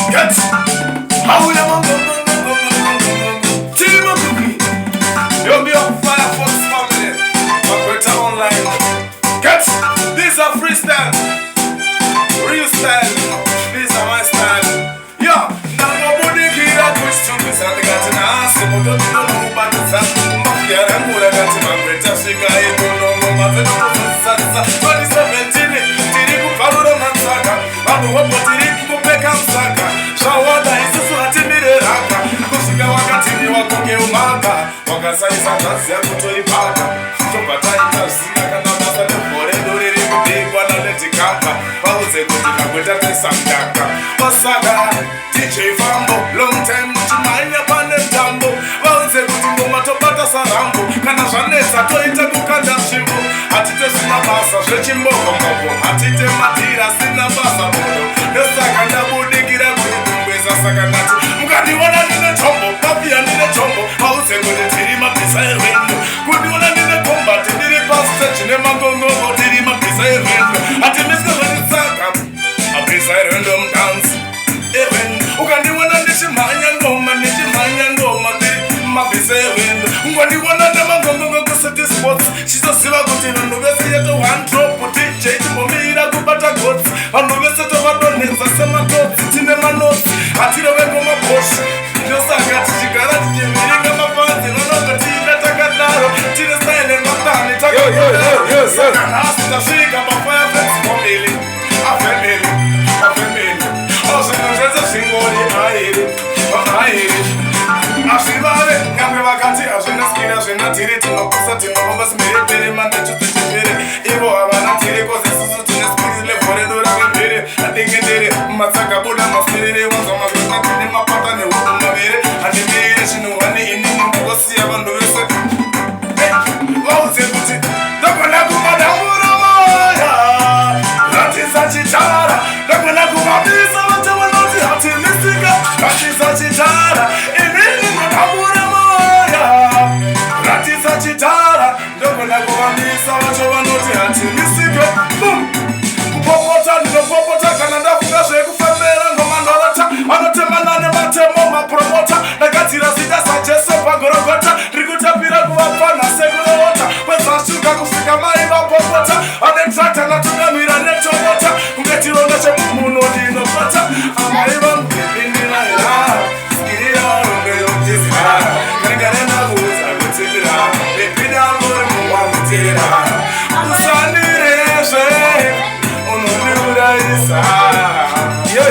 Get how we am team of cookie. You'll be on fire for this family. Better online. Get these are freestyle, real style. These are my style. Yeah, now nobody can question this. I got an answer, but don't know about the fact. Mafia and Mura got to my better figure. I don't know my 2017. Tiriku Paludo Mansaka. I don't know what Tiriku Pekam Saka. Shawada is a Sunatimire Raka. Kushika Wakati Wakoke Umaka. Wakasaiza Tasia Kutoi Paka. Chopata Itasina Kanamasa Lefore Dori Bigwa Letikaka. Pause Kutika Kweta Sandaka. Osaka, DJ Fambo, long time Chimaya Panem Tambo. Pause Kutingo Matopata Sarambo. Kana Janesa Toita Kukanda Shimbo. Atite Sinabasa, Shechimbo Kombo. Atite Matira Sinabasa Bodo. Nesaka Nabudikira Kumbeza Sakanati. Mukadi wana nina chombo, Papia nina chombo. Pause Kutirima Pisa Window. Kudi wana nina combat, Diri Pasta Chinema Gongo, Dirima Pisa Window. Atimiska Saka. A Pisa Random Dance. Even Ugandi wana Nishimanya Ngoma, Nishimanya Ngoma, Mapisa Window. Ugandi wana Namagongo City Sports. She's a silver good in the Vesta one drop, DJ Momira Kubata Goats. On the Vesta of Adonai, Sama Goats, Cinema Notes. Atira Wegoma Posh. Just like a Chigara, Jimmy, my fans, and another team that I got now. Tina Stein and Matani, yes, sir. And ask the Shika, my fireplace for me. A family. Also, there's a single I hate it. Ashivare, Kamavakati, Ashina, Ashina, Tiri, Opposite, Novas, Mary, Manchester, Evo, Havana, Tiri, because this is to the spirit for a dollar. I think it did it. Masaka Buddha, Masiri, was on my good in my pattern, and the variation of one in the Bossy Avan do it. Oh, say, put it. The Panaguma, that is a chitara. The Panaguma, this is a Mystica, that is a chitara. Chitara, don't let go on this. I want to anti Mystica. Boom. Popota, no Popota, Canada, Flash, Famera, no Mandata, Anatemana, Matema, promoter, Nagatira, Sita, Sanchez, Pagorota, Riguta Piragua, Pana, Segura Water, when Sasuka, Kusika, Popota, and then Tractor, Natuna, Miraneto Water, who get you on the Muno, no Water, and my even in the night. Yo,